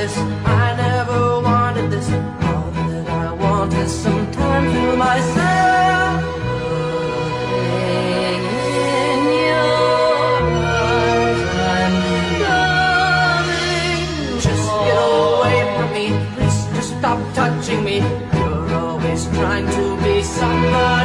this, I never wanted this. All that I want is some time to myself. Looking in your eyes, I'm loving. Just get away from me, please just stop touching me. You're always trying to be somebody